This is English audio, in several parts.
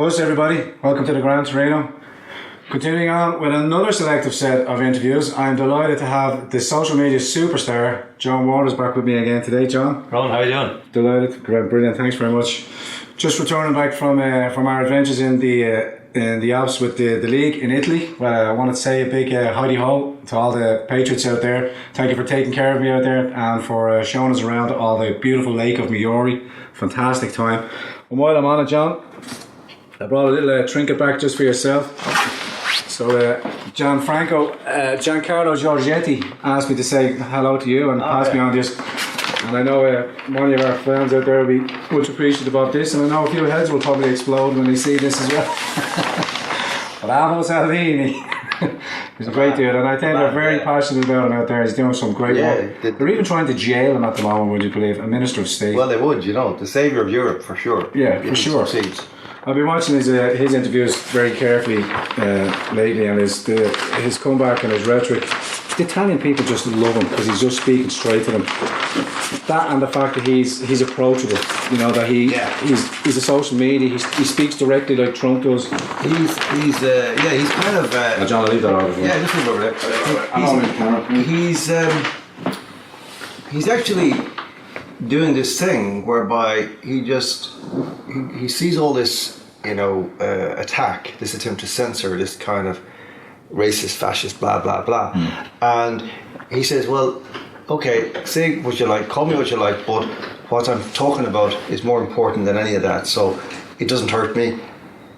What's everybody? Welcome to the Grand Torino. Continuing on with another selective set of interviews, I'm delighted to have the social media superstar, John Waters, back with me again today. John? Ron, how are you doing? Delighted. Great, brilliant. Thanks very much. Just returning back from our adventures in the Alps with the league in Italy. I wanted to say a big howdy ho to all the patriots out there. Thank you for taking care of me out there and for showing us around all the beautiful lake of Miori. Fantastic time. And while I'm on it, John, I brought a little trinket back just for yourself. So Giancarlo Giorgetti asked me to say hello to you and pass me on this. And I know many of our friends out there will be much appreciative of this, and I know a few heads will probably explode when they see this as well. Bravo Salvini. He's a great dude, and I think they're very passionate about him out there. He's doing some great work. They're even trying to jail him at the moment, would you believe? A Minister of State. Well, they would, the saviour of Europe, for sure. Yeah, for sure. Succeeds. I've been watching his interviews very carefully lately, and his comeback and his rhetoric. The Italian people just love him because he's just speaking straight to them. That and the fact that he's approachable. That he's a social media. He speaks directly like Trump does. He's kind of. John, I'll leave that over. Yeah, just leave it over there. He's actually doing this thing whereby he sees all this attack, this attempt to censor, this kind of racist, fascist, blah blah blah, and he says, well, okay, say what you like, call me what you like, but what I'm talking about is more important than any of that, so it doesn't hurt me,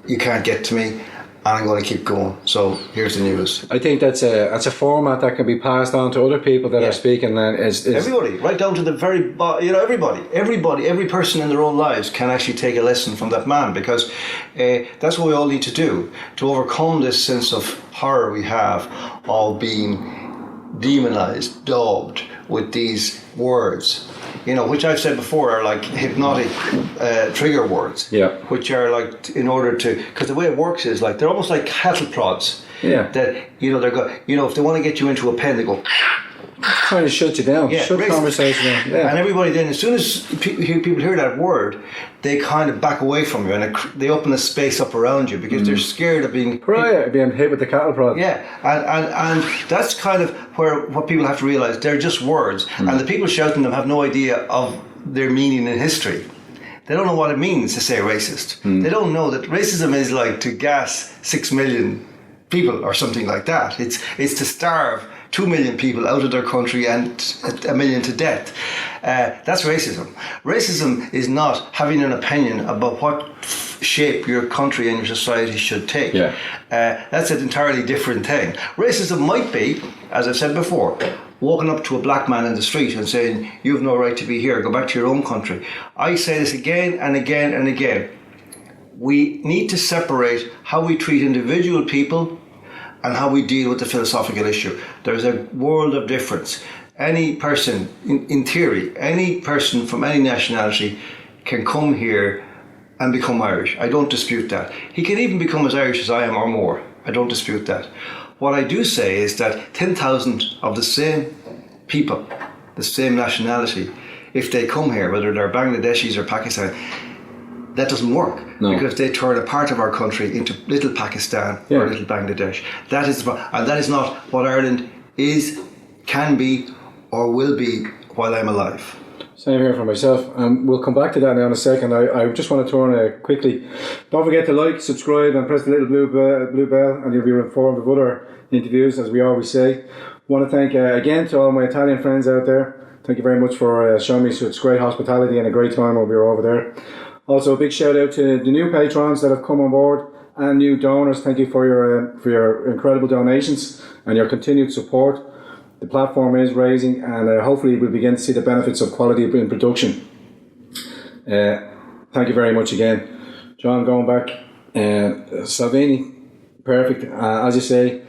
you can't get to me, and I'm going to keep going. So here's the news. I think that's a format that can be passed on to other people that are speaking. And everybody, right down to the very, everybody, every person in their own lives can actually take a lesson from that man, because that's what we all need to do to overcome this sense of horror we have of being demonized, daubed with these words. Which I've said before are like hypnotic trigger words. Yeah. Which are like because the way it works is like they're almost like cattle prods. Yeah. That they're if they want to get you into a pen, they go. Trying to shut you down. Shut the conversation down. Yeah. And everybody then, as soon as people hear that word, they kind of back away from you and they open a space up around you because they're scared of being hit with the cattle prod. Yeah, and that's kind of what people have to realise. They're just words, and the people shouting them have no idea of their meaning in history. They don't know what it means to say racist. They don't know that racism is like to gas 6 million people or something like that. It's to starve 2 million people out of their country and 1 million to death. That's racism. Racism is not having an opinion about what shape your country and your society should take. Yeah. That's an entirely different thing. Racism might be, as I've said before, walking up to a black man in the street and saying, you have no right to be here, go back to your own country. I say this again and again and again. We need to separate how we treat individual people and how we deal with the philosophical issue. There's a world of difference. Any person, in theory, any person from any nationality can come here and become Irish. I don't dispute that. He can even become as Irish as I am or more. I don't dispute that. What I do say is that 10,000 of the same people, the same nationality, if they come here, whether they're Bangladeshis or Pakistan, that doesn't work. No. Because they turn a part of our country into little Pakistan or little Bangladesh. That is not what Ireland is, can be, or will be while I'm alive. Same here for myself. We'll come back to that now in a second. I just want to turn quickly. Don't forget to like, subscribe, and press the little blue bell, and you'll be informed of other interviews, as we always say. I want to thank again to all my Italian friends out there. Thank you very much for showing me such great hospitality and a great time while we were over there. Also, a big shout out to the new patrons that have come on board and new donors. Thank you for your incredible donations and your continued support. The platform is raising, and hopefully we'll begin to see the benefits of quality in production. Thank you very much again. John, going back, Salvini, perfect. As you say,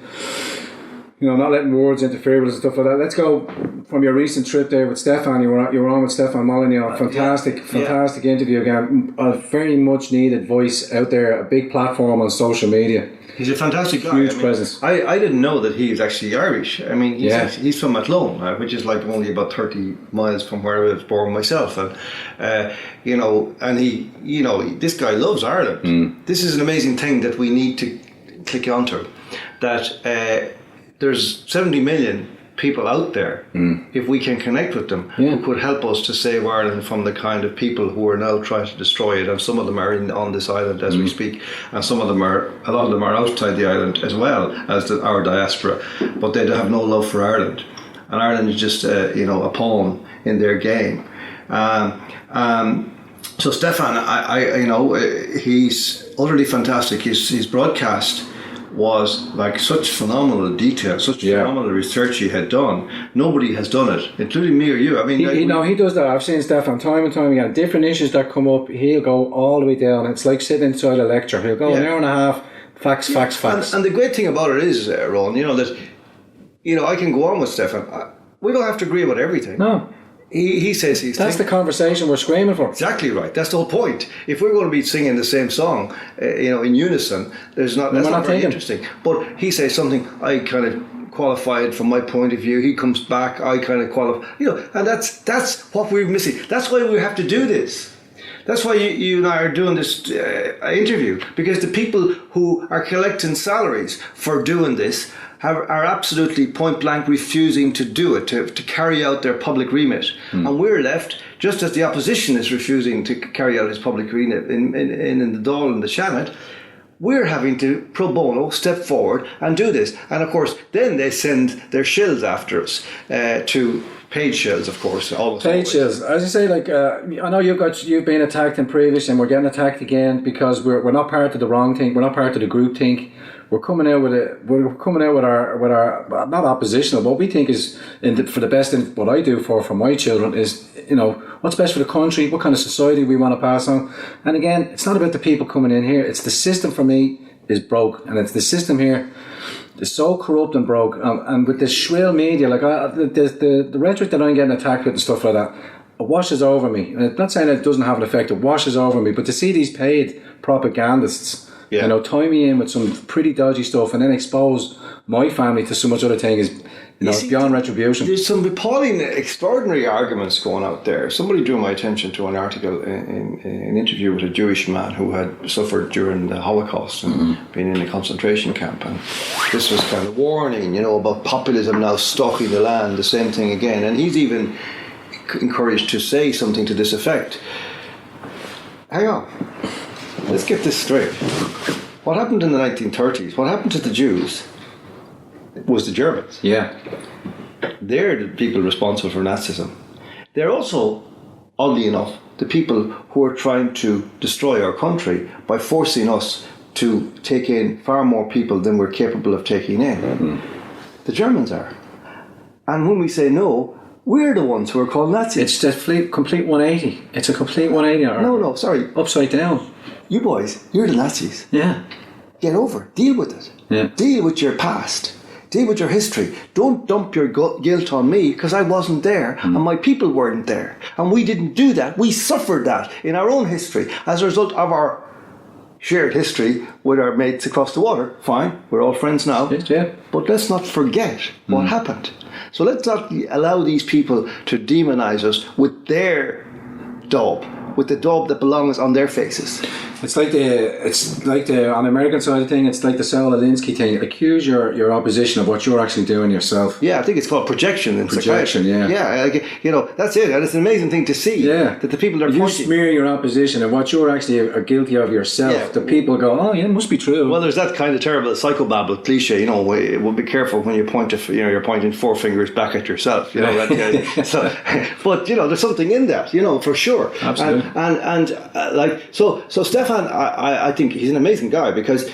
not letting words interfere with us and stuff like that. Let's go from your recent trip there with Stefan. You were on with Stefan Molyneux. Fantastic interview again. A very much needed voice out there, a big platform on social media. He's a fantastic guy. Huge presence. I didn't know that he was actually Irish. I mean, he's from Athlone, which is like only about 30 miles from where I was born myself. And, and he, this guy loves Ireland. This is an amazing thing that we need to click onto. That there's 70 million people out there, if we can connect with them, who could help us to save Ireland from the kind of people who are now trying to destroy it. And some of them are on this island as we speak, and a lot of them are outside the island as well as our diaspora, but they have no love for Ireland, and Ireland is just a pawn in their game. So Stefan, he's utterly fantastic. His broadcast was like such phenomenal detail, such phenomenal research he had done. Nobody has done it, including me or you. I mean, he does that. I've seen Stefan time and time again. Different issues that come up, he'll go all the way down. It's like sitting inside a lecture. He'll go an hour and a half, facts. And the great thing about it is, Ron, that I can go on with Stefan. We don't have to agree about everything. No. He says that's the conversation we're screaming for. Exactly right. That's the whole point. If we're going to be singing the same song, in unison, that's not very interesting. But he says something, I kind of qualified from my point of view. He comes back, I kind of qualify. And that's what we're missing. That's why we have to do this. That's why you and I are doing this interview, because the people who are collecting salaries for doing this are absolutely point blank refusing to do it, to carry out their public remit. And we're left, just as the opposition is refusing to carry out his public remit in the Dáil and the Shannon, we're having to pro bono step forward and do this. And of course, then they send their shills after us, to paid shills, of course. Paid shills. As I say, I know you've been attacked in previous, and we're getting attacked again because we're not part of the wrong thing. We're not part of the group think. We're coming out with our not oppositional. What we think is for the best in what I do for my children is what's best for the country, what kind of society we want to pass on. And again, it's not about the people coming in here. It's the system for me is broke, and it's the system here is so corrupt and broke. And with the shrill media, the rhetoric that I'm getting attacked with and stuff like that, it washes over me. And I'm not saying it doesn't have an effect. It washes over me. But to see these paid propagandists, tie me in with some pretty dodgy stuff and then expose my family to so much other thing is, beyond retribution. There's some appalling, extraordinary arguments going out there. Somebody drew my attention to an article in an interview with a Jewish man who had suffered during the Holocaust and been in a concentration camp. And this was kind of warning, about populism now stalking the land, the same thing again. And he's even encouraged to say something to this effect. Hang on. Let's get this straight. What happened in the 1930s, what happened to the Jews was the Germans. Yeah. They're the people responsible for Nazism. They're also, oddly enough, the people who are trying to destroy our country by forcing us to take in far more people than we're capable of taking in. The Germans are. And when we say no, we're the ones who are called Nazis. It's a complete 180. It's a complete 180. No, sorry. Upside down. You boys, you're the Nazis. Yeah. Get over it. Deal with it. Yeah. Deal with your past. Deal with your history. Don't dump your guilt on me because I wasn't there and my people weren't there. And we didn't do that. We suffered that in our own history as a result of our shared history with our mates across the water. Fine, we're all friends now. Yeah. But let's not forget what happened. So let's not allow these people to demonize us with their daub, with the daub that belongs on their faces. It's like the on the American side of the thing, it's like the Saul Alinsky thing. Accuse your opposition of what you're actually doing yourself. Yeah, I think it's called projection in projection, psychiatry. Yeah, that's it. And it's an amazing thing to see. Yeah. That the people are you smear your opposition and what you're actually are guilty of yourself. Yeah. The people go, oh yeah, it must be true. Well, there's that kind of terrible psychobabble cliche. Well, be careful when you point to, you're pointing four fingers back at yourself. But there's something in that. For sure. Absolutely. So Stefan, I think he's an amazing guy because,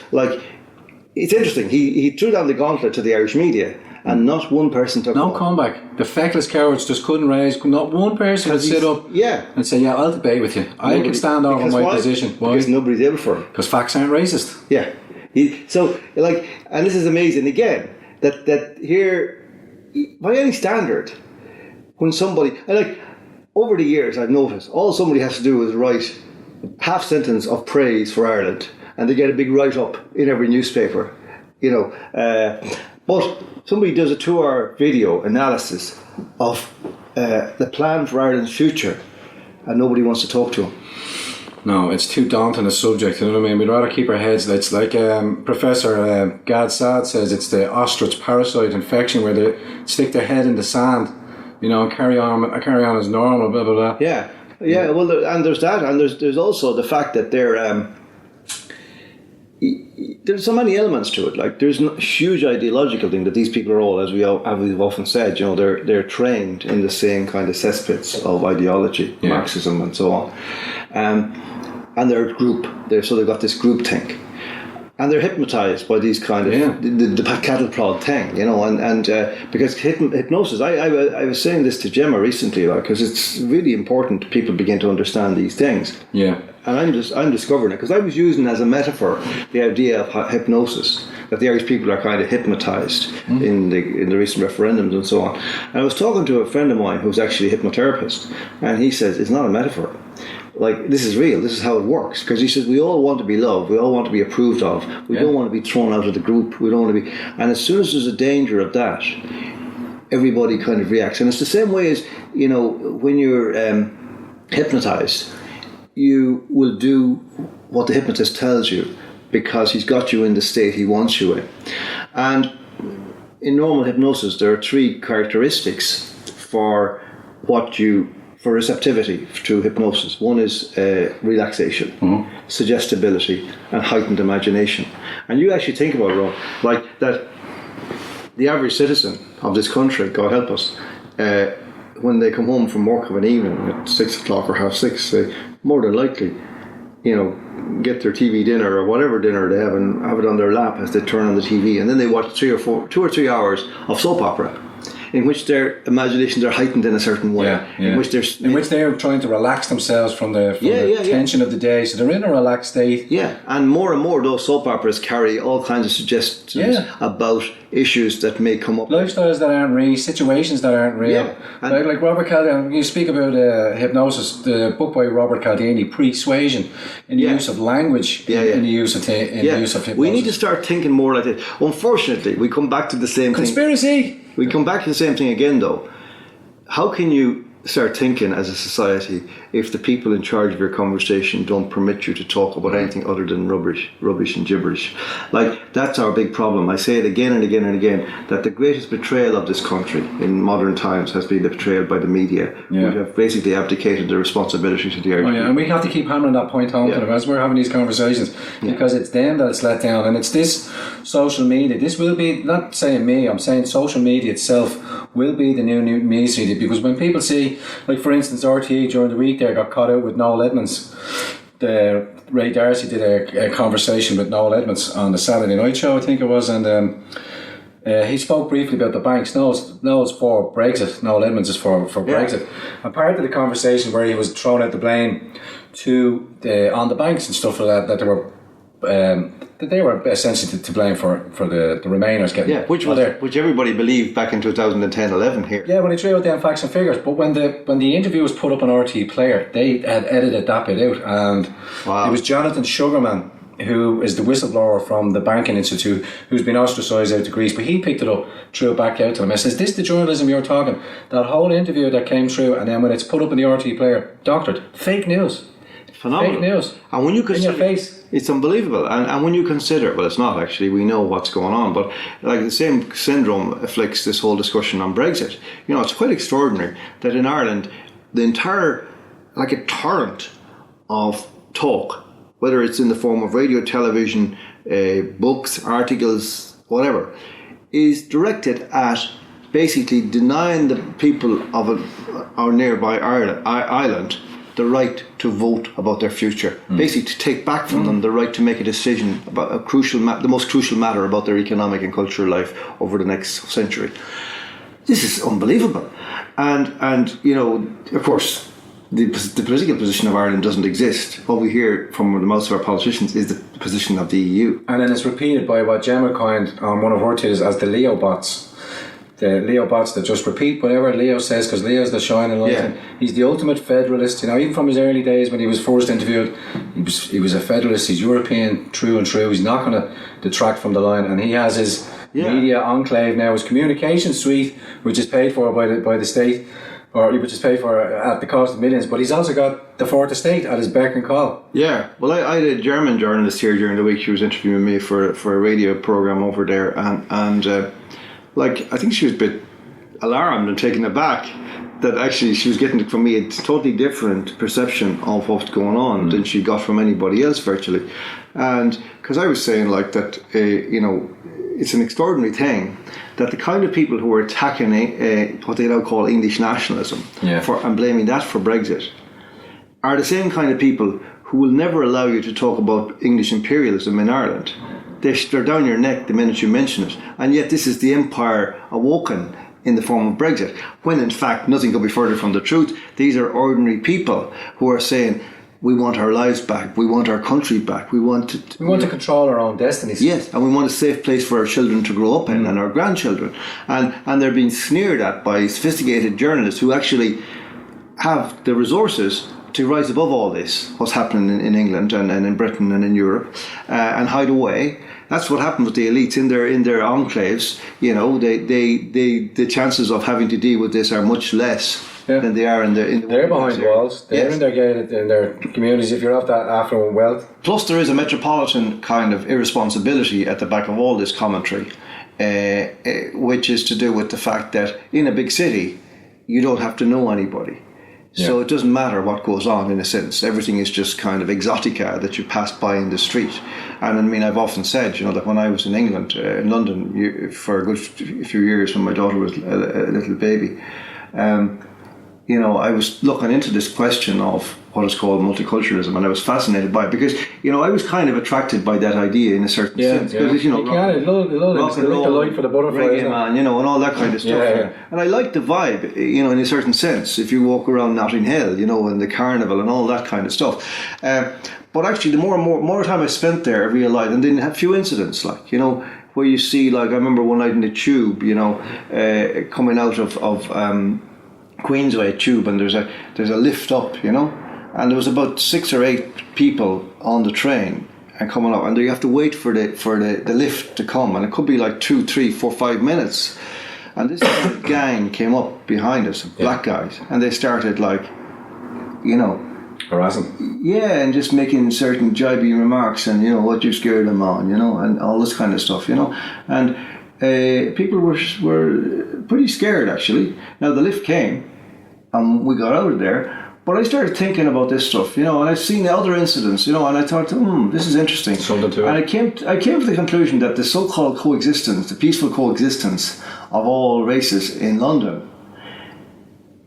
it's interesting. He threw down the gauntlet to the Irish media, and not one person took no comeback. The feckless cowards just couldn't raise. Not one person would sit up and say, "Yeah, I'll debate with you. I can stand over my position." Why? Because nobody's able for him. Because facts aren't racist. Yeah. And this is amazing. Again, that here, by any standard, when somebody, over the years I've noticed, all somebody has to do is write half sentence of praise for Ireland and they get a big write-up in every newspaper, but somebody does a 2-hour video analysis of the plan for Ireland's future and nobody wants to talk to them. No, it's too daunting a subject, you know what I mean? We'd rather keep our heads, it's like Professor Gad Saad says, it's the ostrich parasite infection where they stick their head in the sand, and carry on as normal, blah, blah, blah. Yeah, well, and there's that, and there's also the fact that there's so many elements to it. Like, there's a huge ideological thing that these people are all, as we've often said, they're trained in the same kind of cesspits of ideology, Marxism and so on. And they're a group. So they've got this group think. And they're hypnotized by these kind of the cattle prod thing, and because hypnosis. I was saying this to Gemma recently, because it's really important people begin to understand these things. Yeah. And I'm discovering it because I was using as a metaphor the idea of hypnosis, that the Irish people are kind of hypnotized in the recent referendums and so on. And I was talking to a friend of mine who's actually a hypnotherapist, and he says it's not a metaphor. Like, this is real, this is how it works. Because he says we all want to be loved, we all want to be approved of, we don't want to be thrown out of the group, we don't want to be. And as soon as there's a danger of that, everybody kind of reacts. And it's the same way as, when you're hypnotized, you will do what the hypnotist tells you because he's got you in the state he wants you in. And in normal hypnosis, there are 3 characteristics for receptivity to hypnosis. One is relaxation, suggestibility, and heightened imagination. And you actually think about it, Ron, like that the average citizen of this country, God help us, when they come home from work of an evening at 6 o'clock or 6:30, they more than likely, get their TV dinner or whatever dinner they have and have it on their lap as they turn on the TV, and then they watch 2 or 3 hours of soap opera, in which their imaginations are heightened in a certain way, in which they're trying to relax themselves from the tension of the day, so they're in a relaxed state. Yeah, and more those soap operas carry all kinds of suggestions about issues that may come up, lifestyles that aren't real, situations that aren't real. Like Robert Cialdini, you speak about hypnosis, the book by Robert Cialdini, Persuasion, in the use of language, in the use of hypnosis. We need to start thinking more like it. Unfortunately, we come back to the same conspiracy. We come back to the same thing again, though. How can you start thinking as a society if the people in charge of your conversation don't permit you to talk about anything other than rubbish and gibberish? Like, that's our big problem. I say it again and again and again, that the greatest betrayal of this country in modern times has been the betrayal by the media, who have basically abdicated their responsibility to the Irish people. And we have to keep hammering that point home to them as we're having these conversations, because it's them that it's let down, and it's this social media. This will be, not saying me, I'm saying social media itself will be the new news media, because when people see, like for instance, RTE during the week there got caught out with Noel Edmonds. Ray Darcy did a conversation with Noel Edmonds on the Saturday night show, I think it was, and he spoke briefly about the banks. Noel's for Brexit, Noel Edmonds is for Brexit. And part of the conversation where he was throwing out the blame on the banks and stuff like that they were essentially to blame for the Remainers getting which everybody believed back in 2010-11 here. Yeah, when he threw out them facts and figures, but when the interview was put up on RT Player, they had edited that bit out, and it was Jonathan Sugarman, who is the whistleblower from the Banking Institute, who's been ostracised out to Greece, but he picked it up, threw it back out to him. I says, this the journalism you're talking? That whole interview that came through, and then when it's put up in the RT Player, doctored, fake news. Phenomenal. Fake news. And when you consider, in your face. It's unbelievable. And when you consider, well, it's not actually, we know what's going on, but like the same syndrome afflicts this whole discussion on Brexit. It's quite extraordinary that in Ireland, the entire, like a torrent of talk, whether it's in the form of radio, television, books, articles, whatever, is directed at basically denying the people of our nearby island the right to vote about their future, basically to take back from them the right to make a decision about the most crucial matter about their economic and cultural life over the next century. This is unbelievable, and of course, the political position of Ireland doesn't exist. What we hear from most of our politicians is the position of the EU. And then it's repeated by what Gemma coined on one of her tweets as the Leo bots. The Leo bots that just repeat whatever Leo says because Leo's the shining light. Yeah. He's the ultimate federalist. You know, even from his early days when he was first interviewed, he was a federalist. He's European, true and true. He's not going to detract from the line. And he has his media enclave now, his communication suite, which is paid for by the state, or which is paid for at the cost of millions. But he's also got the fourth estate at his beck and call. Yeah, well, I had a German journalist here during the week. She was interviewing me for a radio program over there, and like, I think she was a bit alarmed and taken aback that actually she was getting from me a totally different perception of what's going on than she got from anybody else virtually. And because I was saying like that, you know, it's an extraordinary thing that the kind of people who are attacking what they now call English nationalism and blaming that for Brexit are the same kind of people who will never allow you to talk about English imperialism in Ireland. They're down your neck the minute you mention it. And yet this is the empire awoken in the form of Brexit, when in fact nothing could be further from the truth. These are ordinary people who are saying, we want our lives back, we want our country back, we want to control our own destinies. Yes, and we want a safe place for our children to grow up in and our grandchildren. And they're being sneered at by sophisticated journalists who actually have the resources to rise above all this, what's happening in England and in Britain and in Europe, and hide away. That's what happened with the elites in their enclaves. You know, the chances of having to deal with this are much less than they are in the. They're behind walls. They're in their gated in their communities. If you're of that affluent wealth, plus there is a metropolitan kind of irresponsibility at the back of all this commentary, which is to do with the fact that in a big city you don't have to know anybody. So it doesn't matter what goes on, in a sense. Everything is just kind of exotica that you pass by in the street. And I mean, I've often said, you know, that when I was in England, in London, for a good few years when my daughter was a little baby, you know, I was looking into this question of what is called multiculturalism, and I was fascinated by it because, you know, I was kind of attracted by that idea in a certain sense. Because, you know, rock and roll, the light for the butterfly, reggae man, you know, and all that kind of stuff. And I like the vibe, you know, in a certain sense. If you walk around Notting Hill, you know, and the carnival and all that kind of stuff. But actually, the more time I spent there, I realised, and then a few incidents, like, you know, where you see, like, I remember one night in the tube, you know, coming out of Queensway tube, and there's a lift up, you know, and there was about 6 or 8 people on the train and coming up, and you have to wait for the lift to come, and it could be like 2, 3, 4, 5 minutes, and this gang came up behind us, black guys, and they started, like, you know, harassing. Yeah, and just making certain jibey remarks, and, you know, what you scared them on, you know, and all this kind of stuff, you know, and people were pretty scared, actually. Now the lift came, and we got out of there. But I started thinking about this stuff, you know, and I've seen other incidents, you know, and I thought, this is interesting. Something to it. And I came to the conclusion that the so-called coexistence, the peaceful coexistence of all races in London,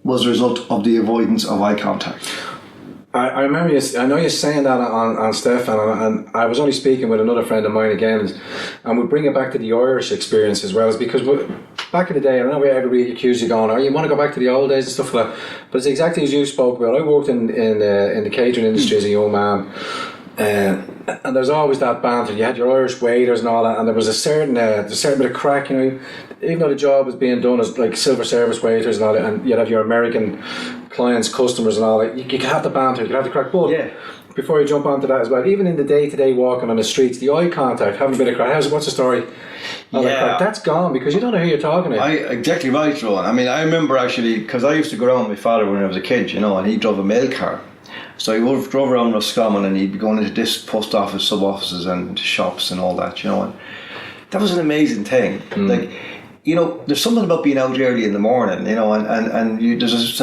was a result of the avoidance of eye contact. I remember I know you're saying that on Steph, and I was only speaking with another friend of mine again, and we bring it back to the Irish experience as well, is because back in the day, I know everybody accused you going, oh, you want to go back to the old days and stuff like that, but it's exactly as you spoke about. I worked in the catering industry as a young man, and there's always that banter. You had your Irish waiters and all that, and there was a certain bit of crack, you know, even though the job was being done as like silver service waiters and all that, and you'd have your American clients, customers and all that, you could have the banter, you could have the crack, but before you jump onto that as well, even in the day-to-day walking on the streets, the eye contact, having a bit of crack, what's the story? That's gone because you don't know who you're talking to. Exactly right, Rowan. I mean, I remember actually, because I used to go around with my father when I was a kid, you know, and he drove a mail car. So he drove around Roscommon, and he'd be going into this post office, sub offices, and into shops and all that, you know. And that was an amazing thing. Like, you know, there's something about being out early in the morning, you know, and there's a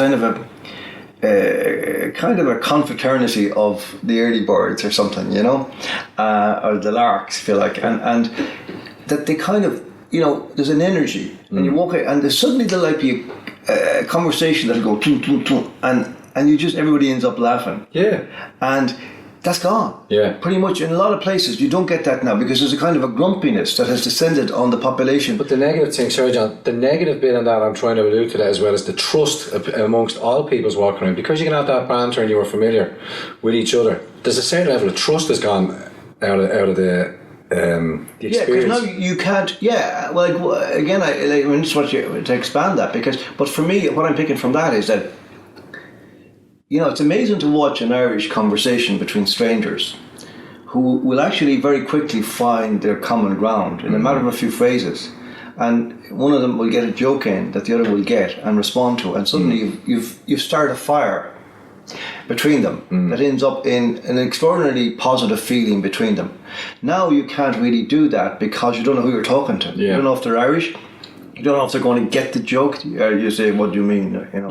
kind of a confraternity of the early birds or something, you know, or the larks, if you like, and that they kind of, you know, there's an energy, and you walk out, and there's suddenly there'll like be a conversation that'll go tum tum tum, and you just, everybody ends up laughing. Yeah. And That's gone. Yeah. Pretty much in a lot of places, you don't get that now because there's a kind of a grumpiness that has descended on the population. But the negative thing, sorry John, the negative bit on that, I'm trying to allude to that as well, is the trust amongst all people's walking around. Because you can have that banter and you are familiar with each other, there's a certain level of trust that's gone out of the experience. Yeah, because now you can't. Yeah, well, again, I just want you to expand that but for me, what I'm picking from that is that, it's amazing to watch an Irish conversation between strangers who will actually very quickly find their common ground in a matter of a few phrases. And one of them will get a joke in that the other will get and respond to, and suddenly you've started a fire between them that ends up in an extraordinarily positive feeling between them. Now you can't really do that because you don't know who you're talking to. You don't know if they're Irish. You don't know if they're going to get the joke. You say, "What do you mean?" And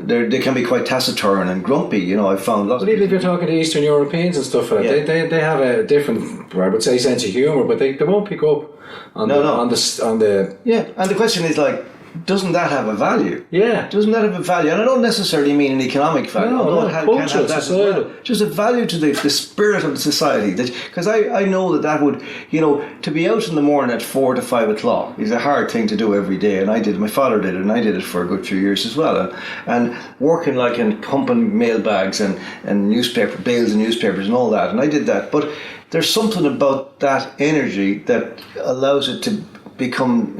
they can be quite taciturn and grumpy. I found lots. But even if you're talking to Eastern Europeans and stuff like that, they have a different, I would say, sense of humour, but they won't pick up on the. Yeah, and the question is like, doesn't that have a value? Yeah. Doesn't that have a value? And I don't necessarily mean an economic value. No, it can have that as well. Just a value to the spirit of the society. Because I know that would, to be out in the morning at 4 to 5 o'clock is a hard thing to do every day. And my father did it, and I did it for a good few years as well. And working like in pumping mailbags and bales of newspapers and all that. And I did that. But there's something about that energy that allows it to become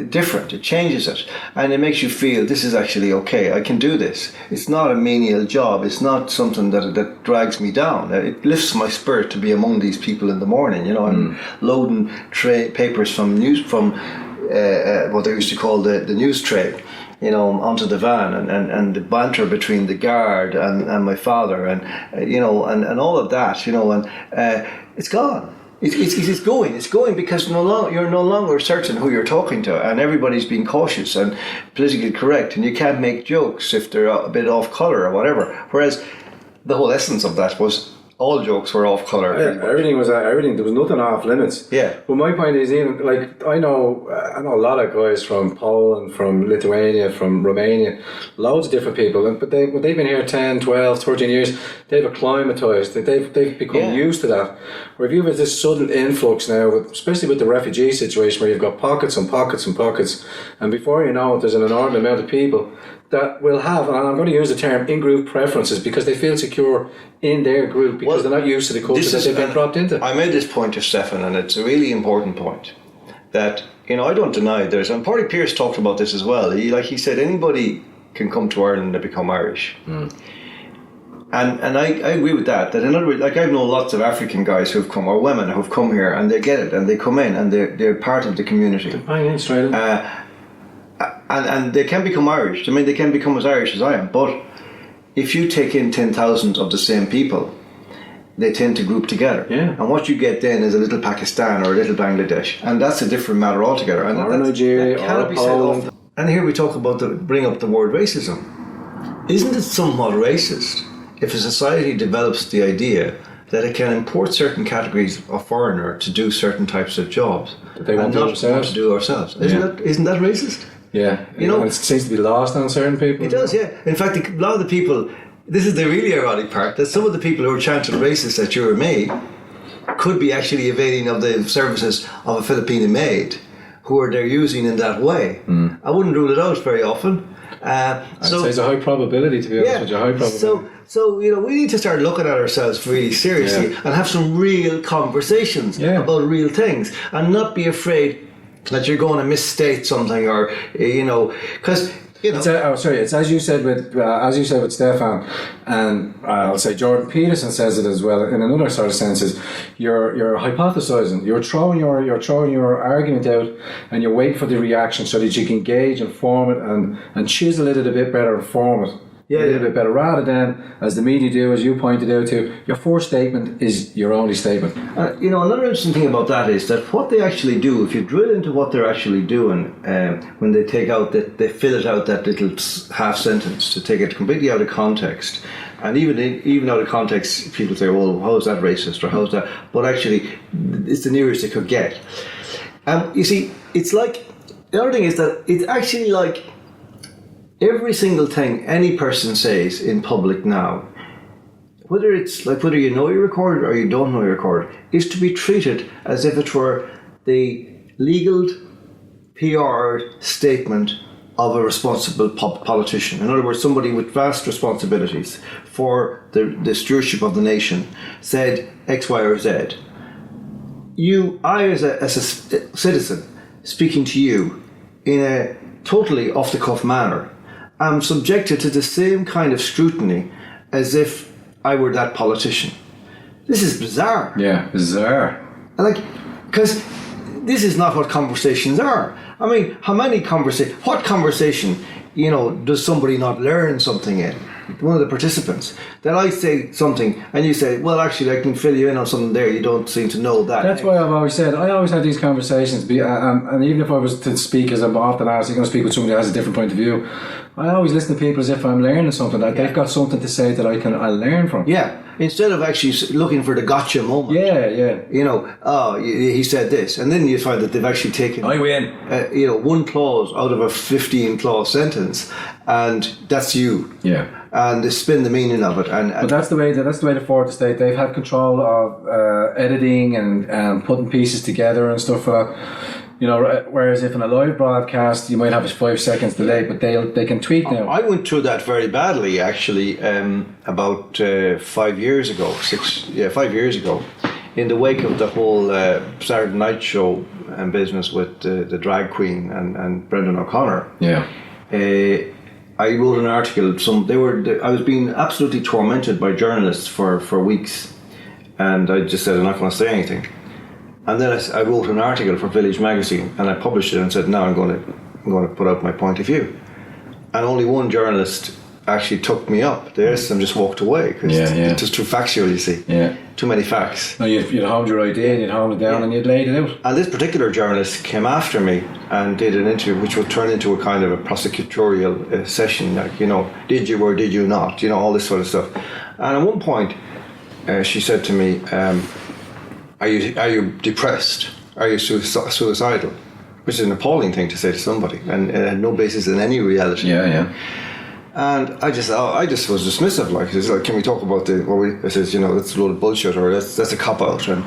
different. It changes it, and it makes you feel this is actually okay. I can do this. It's not a menial job. It's not something that drags me down. It lifts my spirit to be among these people in the morning. I'm loading papers from what they used to call the news tray, onto the van, and the banter between the guard and my father, and all of that, and it's gone. It's going because you're no longer certain who you're talking to, and everybody's being cautious and politically correct, and you can't make jokes if they're a bit off colour or whatever. Whereas the whole essence of that was all jokes were off colour. Yeah, everything. There was nothing off limits. Yeah. But my point is, even like I know a lot of guys from Poland, from Lithuania, from Romania, loads of different people. But they've been here 10, 12, 13 years. They've acclimatised. They've become used to that. Where if you have this sudden influx now, especially with the refugee situation, where you've got pockets and pockets and pockets, and before you know it, there's an enormous amount of people that will have, and I'm going to use the term, in-group preferences, because they feel secure in their group because they're not used to the culture that they've been dropped into. I made this point to Stefan, and it's a really important point that, I don't deny and Paddy Pierce talked about this as well. He said anybody can come to Ireland and become Irish. And I agree with that in other words, I've known lots of African guys who've come, or women who've come here, and they get it, and they come in, and they're part of the community. They're buying in straight in. And they can become Irish. I mean, they can become as Irish as I am. But if you take in 10,000 of the same people, they tend to group together. Yeah. And what you get then is a little Pakistan or a little Bangladesh. And that's a different matter altogether. And or Nigeria, or Poland. And here we talk about bring up the word racism. Isn't it somewhat racist if a society develops the idea that it can import certain categories of foreigner to do certain types of jobs that they want not want to do ourselves? Isn't that racist? Yeah, and it seems to be lost on certain people. It does, yeah. In fact, a lot of the people, this is the really ironic part, that some of the people who are chanted racist at you or me could be actually availing of the services of a Filipino maid who they're using in that way. I wouldn't rule it out very often. I'd say it's a high probability, to be honest with you, high probability. So we need to start looking at ourselves really seriously and have some real conversations about real things, and not be afraid that you're going to misstate something, or because it's as you said with Stefan, and I'll say Jordan Peterson says it as well in another sort of sense, is you're hypothesizing, you're throwing your argument out, and you're waiting for the reaction so that you can gauge and form it and chisel it a bit better and form it a little bit better, rather than, as the media do, as you pointed out to, your first statement is your only statement. Another interesting thing about that is that what they actually do, if you drill into what they're actually doing, when they take out they fill it out, that little half sentence, to take it completely out of context, and even out of context, people say, "Well, how is that racist?" or "How is that?" But actually, it's the nearest it could get. You see, it's like, the other thing is that it's actually like every single thing any person says in public now whether it's like whether you know you're recorded or you don't know you're recorded, is to be treated as if it were the legal PR statement of a responsible politician. In other words, somebody with vast responsibilities for the stewardship of the nation said X, Y, or Z. I as a citizen speaking to you in a totally off-the-cuff manner, am subjected to the same kind of scrutiny as if I were that politician. This is bizarre. Yeah, bizarre. Because this is not what conversations are. I mean, what conversation, does somebody not learn something in? One of the participants, that I say something and you say, well, actually, I can fill you in on something there. You don't seem to know that. That's why I've always said, I always have these conversations, and even if I was to speak, as I'm often asked, you're going to speak with somebody who has a different point of view, I always listen to people as if I'm learning something, that they've got something to say that I'll learn from. Yeah, instead of actually looking for the gotcha moment. Yeah. He said this, and then you find that they've actually taken I win. One clause out of a 15 clause sentence, and that's you. Yeah. And they spin the meaning of it. But that's the way the fourth estate, they've had control of editing and putting pieces together and stuff like that. Whereas if in a live broadcast you might have a 5 seconds delay, but they can tweak now. I went through that very badly actually about 5 years ago, 5 years ago, in the wake of the whole Saturday Night Show and business with the drag queen and Brendan O'Connor. Yeah. I wrote an article. I was being absolutely tormented by journalists for weeks, and I just said I'm not going to say anything. And then I wrote an article for Village magazine, and I published it and said, "Now I'm going to put out my point of view." And only one journalist actually took me up. The rest of them just walked away because it's just too factual. You see, too many facts. No, you'd homed your idea, and you'd homed it down, and you'd laid it out. And this particular journalist came after me and did an interview, which would turn into a kind of a prosecutorial session, like, did you or did you not, all this sort of stuff. And at one point, she said to me, "Are you depressed? Are you suicidal?" Which is an appalling thing to say to somebody, and it had no basis in any reality. Yeah. And I just was dismissive. Like, it's like, can we talk about I says, that's a load of bullshit, or that's a cop out, and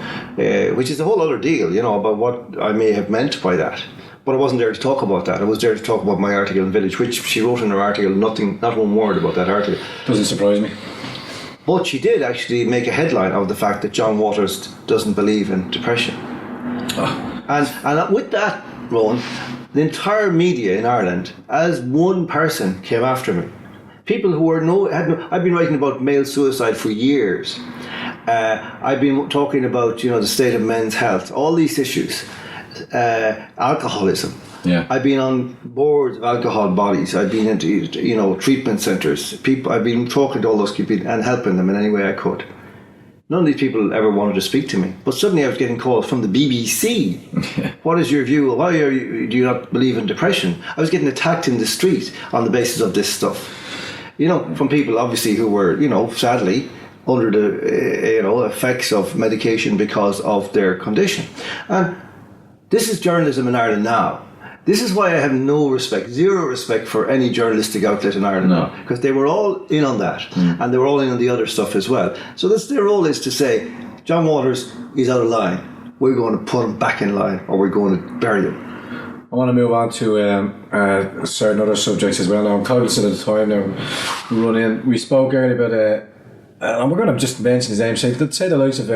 which is a whole other deal, about what I may have meant by that. But I wasn't there to talk about that. I was there to talk about my article in Village, which she wrote in her article. Not one word about that article. Doesn't surprise me. But she did actually make a headline of the fact that John Waters doesn't believe in depression. Oh. And with that, Rowan, the entire media in Ireland, as one person, came after me. People who I've been writing about male suicide for years. I've been talking about, the state of men's health, all these issues, alcoholism. Yeah. I've been on boards of alcohol bodies. I've been into, treatment centres. I've been talking to all those people and helping them in any way I could. None of these people ever wanted to speak to me. But suddenly I was getting calls from the BBC. What is your view? Why do you not believe in depression? I was getting attacked in the street on the basis of this stuff. From people obviously who were, sadly, under the effects of medication because of their condition. And this is journalism in Ireland now. This is why I have zero respect for any journalistic outlet in Ireland now, because they were all in on that, and they were all in on the other stuff as well. So their role is to say, John Waters is out of line. We're going to put him back in line, or we're going to bury him. I want to move on to certain other subjects as well. Now, I'm cognizant of the time now. We spoke earlier about, and we're going to just mention his name. Say the likes of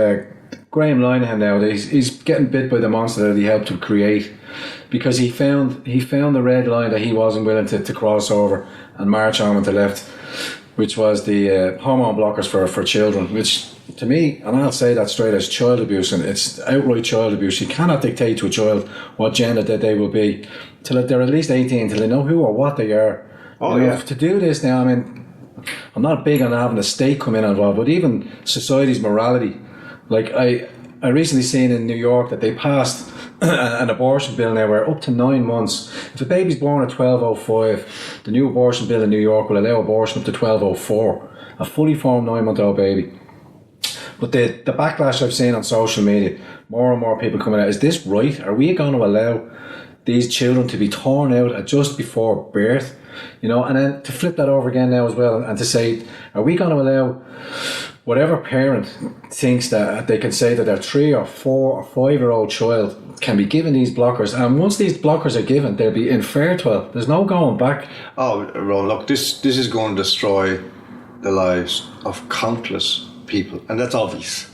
Graham Linehan now. He's getting bit by the monster that he helped to create, because he found the red line that he wasn't willing to cross over and march on with the left, which was the hormone blockers for children, which to me, and I'll say that straight, as child abuse, and it's outright child abuse. You cannot dictate to a child what gender that they will be till they're at least 18, till they know who or what they are. To do this now, I mean, I'm not big on having the state come in involved, but even society's morality. Like I recently seen in New York that they passed an abortion bill now where up to 9 months, if a baby's born at 12:05, the new abortion bill in New York will allow abortion up to 12:04, a fully formed 9-month-old baby. But the backlash I've seen on social media, more and more people coming out, is this right? Are we going to allow these children to be torn out at just before birth? And then to flip that over again now as well, and to say, are we going to allow whatever parent thinks that they can say that their 3 or 4 or 5-year-old child can be given these blockers, and once these blockers are given, they'll be in fair to it. There's no going back. Oh, Ron, look, this is going to destroy the lives of countless people, and that's obvious.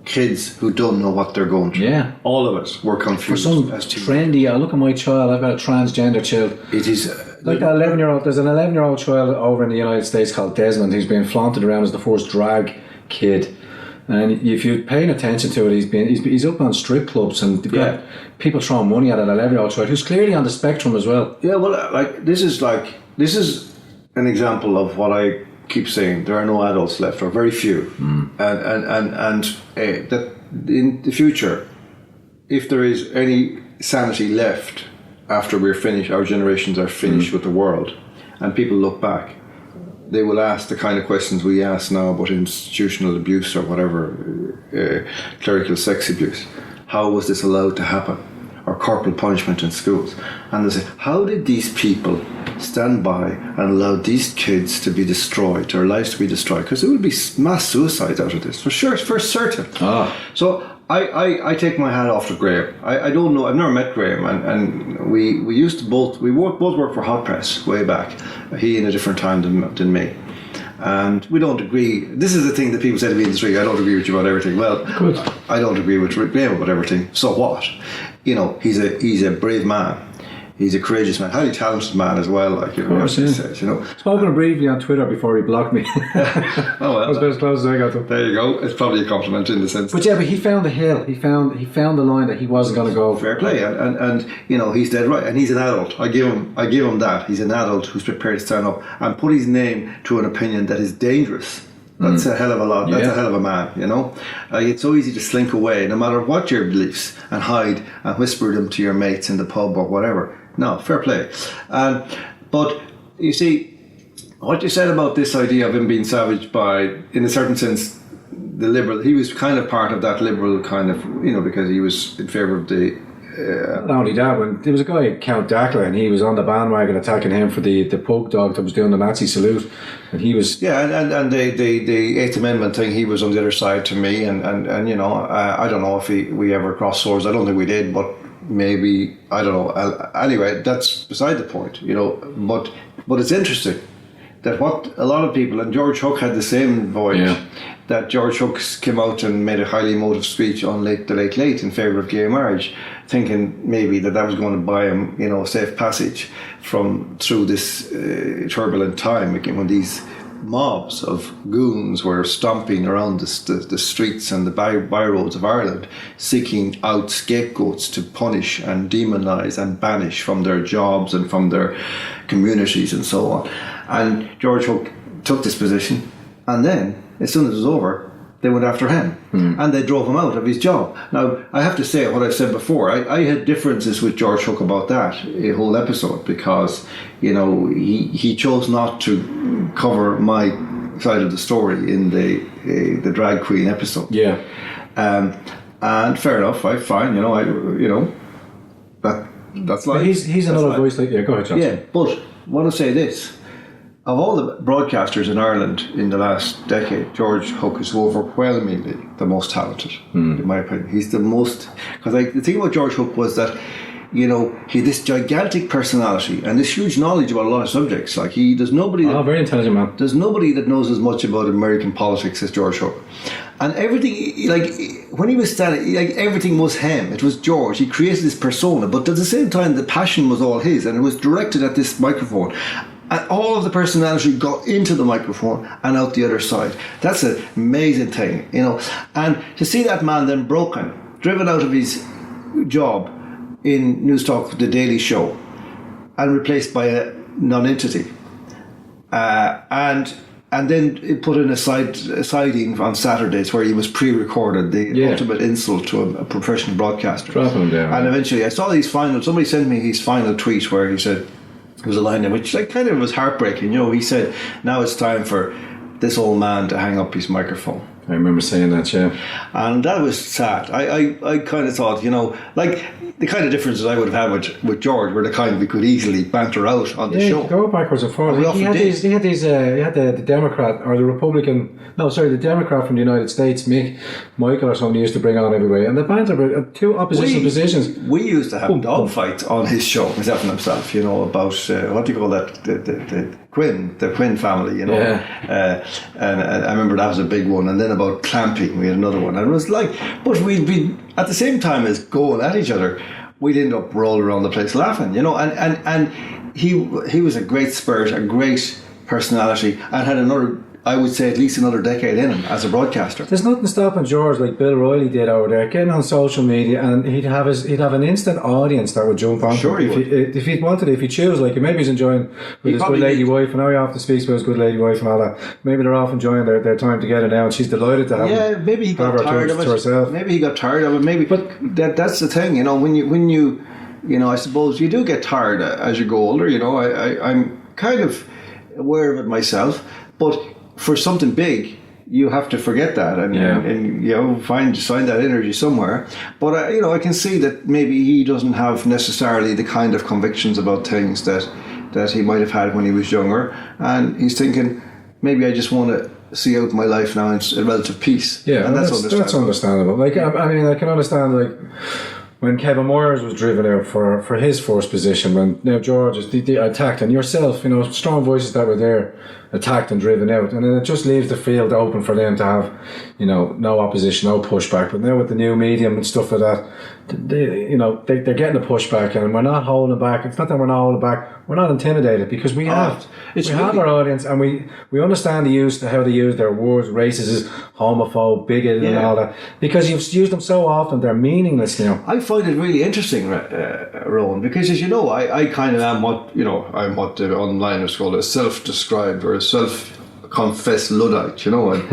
Kids who don't know what they're going through. Yeah. All of us were confused. For some as to trendy, I look at my child, I've got a transgender child. it is Like that 11-year-old, there's an 11-year-old child over in the United States called Desmond who's been flaunted around as the first drag kid. And if you're paying attention to it, he's up on strip clubs and Yeah. people throwing money at an 11-year-old child who's clearly on the spectrum as well. Yeah, well, this is an example of what I keep saying. There are no adults left, or very few, and that in the future, if there is any sanity left after we're finished, our generations are finished with the world, and people look back, they will ask the kind of questions we ask now about institutional abuse or whatever, clerical sex abuse. How was this allowed to happen? Or corporal punishment in schools. And they say, how did these people stand by and allow these kids to be destroyed, their lives to be destroyed? Because there will be mass suicides out of this, for sure, for certain. So I take my hat off to Graham. I don't know, I've never met Graham, and we used to both work for Hot Press way back. He in a different time than me. And we don't agree. This is the thing that people say to me in the street, I don't agree with you about everything. Well, Good. I don't agree with Graham about everything. So what? You know, he's a brave man. He's a courageous man, highly talented man as well. Like, you know, course, yeah. says, you know. Spoken briefly on Twitter before he blocked me. Oh well, That was about as close as I got to him. there you go. It's probably a compliment in the sense. But yeah, but he found the hill. He found the line that he wasn't going to go. Fair play, and you know, he's dead right, and he's an adult. I give him that. He's an adult who's prepared to stand up and put his name to an opinion that is dangerous. That's a hell of a lot. That's a hell of a man, you know. It's so easy to slink away, no matter what your beliefs, and hide and whisper them to your mates in the pub or whatever. No, fair play. But you see, what you said about this idea of him being savaged by, in a certain sense, the liberal. He was kind of part of that liberal kind of, you know, because he was in favour of the. Not only that, when there was a guy, Count Dackler, and he was on the bandwagon attacking him for the pug dog that was doing the Nazi salute, and he was and the Eighth Amendment thing, he was on the other side to me, and you know, I don't know if we ever crossed swords. I don't think we did, but maybe, I don't know. Anyway, that's beside the point, you know. But it's interesting that what a lot of people, and George Hook had the same voyage, that George Hook came out and made a highly emotive speech on the late in favour of gay marriage, thinking maybe that was going to buy him, you know, safe passage through this turbulent time, again, when these mobs of goons were stomping around the streets and the byroads of Ireland, seeking out scapegoats to punish and demonise and banish from their jobs and from their communities and so on. And George Hook took this position, and then, as soon as it was over, they went after him and they drove him out of his job. Now, I have to say what I've said before. I had differences with George Hook about that a whole episode, because, you know, he chose not to cover my side of the story in the drag queen episode. yeah. And fair enough, right? Fine. That's But life. he's another life. voice like, yeah, go ahead, John. Yeah, but I want to say this. Of all the broadcasters in Ireland in the last decade, George Hook is overwhelmingly the most talented, in my opinion. He's the most... Because the thing about George Hook was that, you know, he had this gigantic personality and this huge knowledge about a lot of subjects. Like, there's nobody... Very intelligent man. There's nobody that knows as much about American politics as George Hook. And everything, like, when he was standing, like, everything was him. It was George. He created this persona, but at the same time, the passion was all his, and it was directed at this microphone. And all of the personality got into the microphone and out the other side. That's an amazing thing, you know. And to see that man then broken, driven out of his job in Newstalk, The Daily Show, and replaced by a non-entity, and then it put in a siding on Saturdays where he was pre-recorded, the ultimate insult to a professional broadcaster. Dropping him down. And eventually I saw somebody sent me his final tweet where he said, there was a line in which, like, kind of was heartbreaking, you know. He said, now it's time for this old man to hang up his microphone. I remember saying that, yeah. And that was sad. I kind of thought, you know, like, the kind of differences I would have had with George were the kind we could easily banter out on the Yeah, show. you could go backwards and forwards. And we He often had did. the Democrat or the Republican. No, sorry, the Democrat from the United States, Michael or something, he used to bring on every way, and the banter about two opposition positions. We used to have dogfights on his show, myself and himself, you know, about what do you call that? The Quinn family, you know. Yeah. And I remember that was a big one. And then about clamping, we had another one. And it was like, but we'd be at the same time as going at each other, we'd end up rolling around the place laughing, you know. And he was a great spirit, a great personality, and had another, I would say, at least another decade in him as a broadcaster. There's nothing stopping George, like Bill Riley did over there, getting on social media, and he'd have an instant audience that would jump on. Sure, he would. If he wanted, if he chose, like maybe he's enjoying with his good lady wife, and now he often speaks about his good lady wife and all that. Maybe they're off enjoying their time together now, and she's delighted to have him. Yeah, maybe he got tired of it. To herself. Maybe he got tired of it. Maybe, but that's the thing, you know. When you I suppose you do get tired as you go older. You know, I'm kind of aware of it myself, but for something big, you have to forget that and you know find that energy somewhere. But I can see that maybe he doesn't have necessarily the kind of convictions about things that he might have had when he was younger, and he's thinking maybe I just want to see out my life now in relative peace. Yeah, and that's understandable. Like I mean, I can understand like when Kevin Moyers was driven out for his first position, when now George is they attacked, and yourself, you know, strong voices that were there attacked and driven out, and then it just leaves the field open for them to have, you know, no opposition, no pushback. But now with the new medium and stuff like that, they're getting a pushback, and we're not holding back. It's not that we're not holding back. We're not intimidated because we have our audience, and we understand how they use their words, racist, homophobe, bigot, and all that, because you've used them so often, they're meaningless now. I find it really interesting, Rowan, because as you know, I kind of am I'm what the online is called a self-described or a self-confessed Luddite, you know, and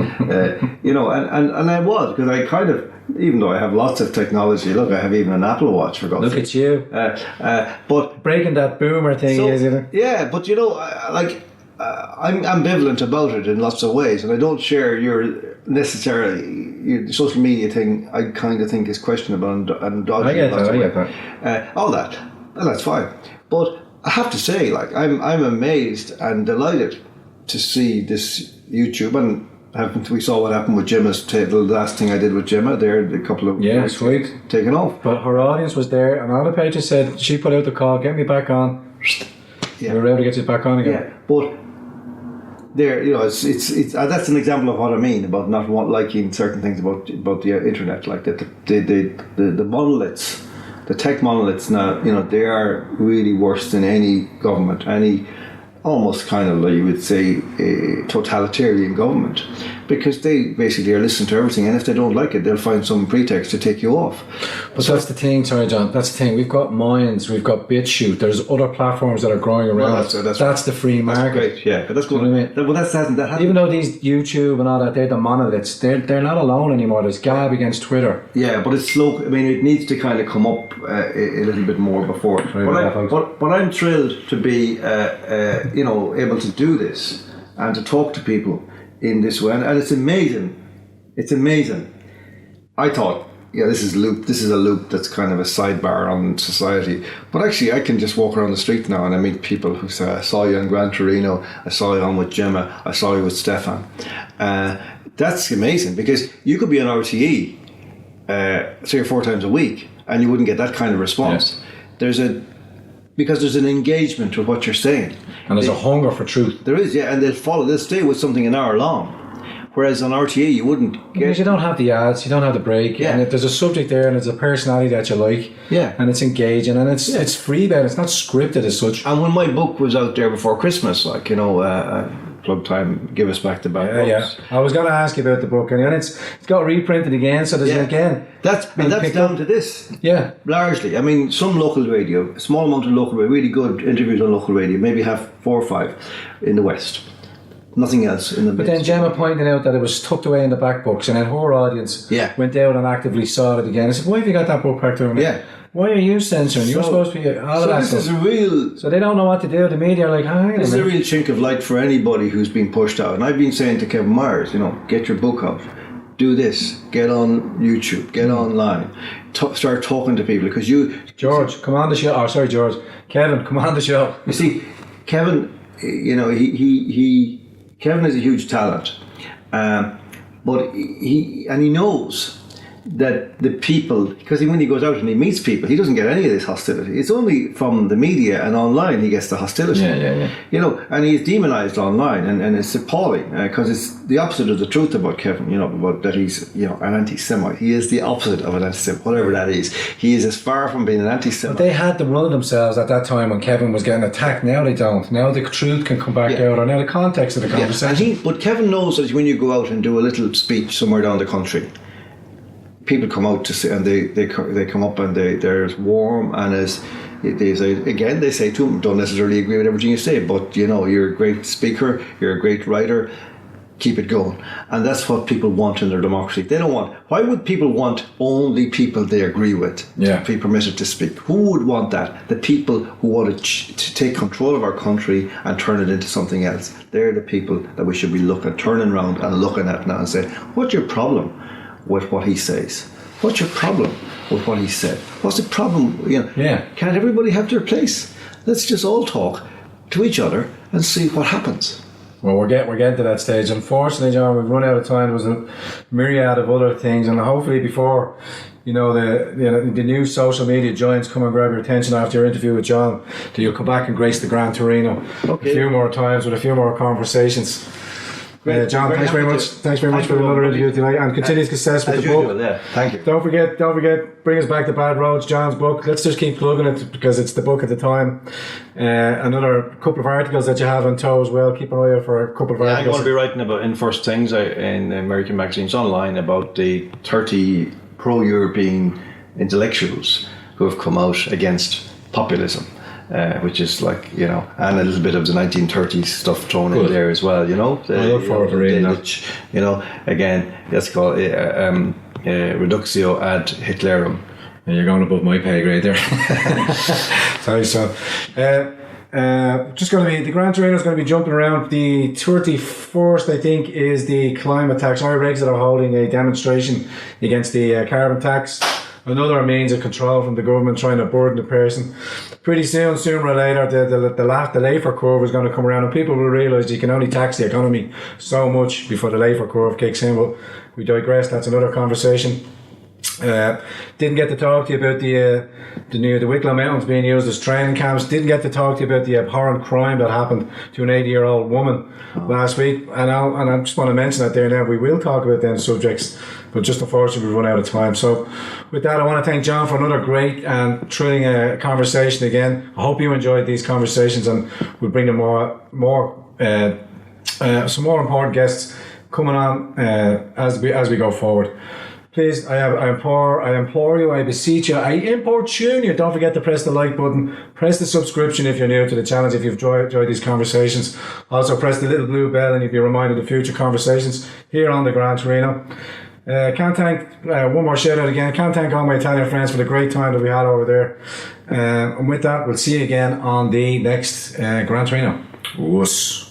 and I was, because I kind of, even though I have lots of technology, look, I have even an Apple Watch, for God's sake. Look at you, but breaking that boomer thing, isn't it? Yeah, but you know, I'm ambivalent about it in lots of ways, and I don't share your social media thing. I kind of think is questionable and dodgy. I get that. All that, and that's fine. But I have to say, like, I'm amazed and delighted to see this YouTube, and we saw what happened with Gemma's the last thing I did with Gemma there, a couple of weeks sweet, taken off. But her audience was there, and all the pages said she put out the call, get me back on. Yeah, we were able to get you back on again. Yeah, but there, you know, it's that's an example of what I mean about not liking certain things about the internet, like that the monoliths, the tech monoliths now, you know, they are really worse than any government, any almost kind of, like you would say, a totalitarian government, because they basically are listening to everything, and if they don't like it, they'll find some pretext to take you off. But that's the thing, sorry John, that's the thing. We've got Minds, we've got BitChute, there's other platforms that are growing around. Well, that's the free market. That's great, yeah, but that's good. You know what I mean? Well, that hasn't. Even though these YouTube and all that, they're the monoliths, they're not alone anymore. There's Gab against Twitter. Yeah, but it's slow. I mean, it needs to kind of come up a little bit more before. But I'm thrilled to be, able to do this and to talk to people in this way, and it's amazing. It's amazing. I thought, this is a loop that's kind of a sidebar on society. But actually, I can just walk around the street now and I meet people who say, I saw you in Grand Torino, I saw you on with Gemma, I saw you with Stefan. That's amazing, because you could be on RTE 3 or 4 times a week and you wouldn't get that kind of response. Yes. Because there's an engagement with what you're saying. And there's a hunger for truth. There is, yeah, and they'll stay with something an hour long. Whereas on RTE you wouldn't get... Because you don't have the ads, you don't have the break, and there's a subject there and there's a personality that you like, and it's engaging, and it's free then, it's not scripted as such. And when my book was out there before Christmas, plug time, give us back the back books. Yeah. I was going to ask you about the book, and it's got reprinted again, so there's again. That's down to this. Yeah. Largely. I mean, some local radio, a small amount of local radio, really good interviews on local radio, maybe have 4 or 5 in the West. Nothing else in the But then Gemma pointed out that it was tucked away in the back books, and then her audience went out and actively saw it again. I said, why have you got that book back there? Yeah. Why are you censoring? You're supposed to be all of that stuff. So they don't know what to do. The media are like, this is a real chink of light for anybody who's been pushed out. And I've been saying to Kevin Myers, get your book out. do this. Get on YouTube. Get online. Start talking to people because George, come on the show. Oh, sorry, George. Kevin, come on the show. You see, Kevin, Kevin is a huge talent, but he knows that the people, because when he goes out and he meets people, he doesn't get any of this hostility. It's only from the media and online he gets the hostility. You know, and he's demonized online, and it's appalling because it's the opposite of the truth about Kevin. You know, about that he's an anti-Semite. He is the opposite of an anti-Semite, whatever that is. He is as far from being an anti-Semite. But they had to run themselves at that time when Kevin was getting attacked. Now they don't. Now the truth can come back out, or now the context of the conversation. But Kevin knows that when you go out and do a little speech somewhere down the country, people come out to see, and they come up and they're as warm and as they say to him, don't necessarily agree with everything you say, but you know, you're a great speaker, you're a great writer, keep it going. And that's what people want in their democracy. They don't want, why would people want only people they agree with to be permitted to speak? Who would want that? The people who want to take control of our country and turn it into something else. They're the people that we should be turning around and looking at now and say, what's your problem with what he says? What's your problem with what he said? What's the problem? Can't everybody have their place? Let's just all talk to each other and see what happens. Well, we're getting to that stage. Unfortunately, John, we've run out of time. There was a myriad of other things, and hopefully before the new social media giants come and grab your attention after your interview with John, that you'll come back and grace the Grand Torino a few more times with a few more conversations. John, thanks very much. Thanks very much for another interview today, and continued success with the book. Thank you. Don't forget. Bring us back to Bad Roads, John's book. Let's just keep plugging it because it's the book at the time. Another couple of articles that you have on tow as well. Keep an eye out for a couple of articles. I'm going to be writing about in First Things in American magazines online about the 30 pro-European intellectuals who have come out against populism. Which is and a little bit of the 1930s stuff thrown in there as well, I look forward to reading that. Again, that's called Reductio ad Hitlerum. And you're going above my pay grade there. Sorry, son. Just going to be, the Grand Torino is going to be jumping around. The 31st, I think, is the climate tax. Our regs that are holding a demonstration against the carbon tax. Another means of control from the government trying to burden the person. Pretty soon, sooner or later, the Lafer curve is going to come around, and people will realise you can only tax the economy so much before the Lafer curve kicks in. But we digress. That's another conversation. Didn't get to talk to you about the Wicklow Mountains being used as training camps. Didn't get to talk to you about the abhorrent crime that happened to an 80-year-old woman last week. And I just want to mention that there now. We will talk about them subjects, but just unfortunately we've run out of time. So with that, I want to thank John for another great and thrilling conversation again. I hope you enjoyed these conversations, and we'll bring them some more important guests coming on as we go forward. Please, I implore you, I beseech you, I importune you, don't forget to press the like button, press the subscription if you're new to the channel, if you've enjoyed these conversations. Also press the little blue bell and you'll be reminded of future conversations here on the Grand Torino. Can't thank, one more shout out again, can't thank all my Italian friends for the great time that we had over there. And with that, we'll see you again on the next Grand Torino. Wuss.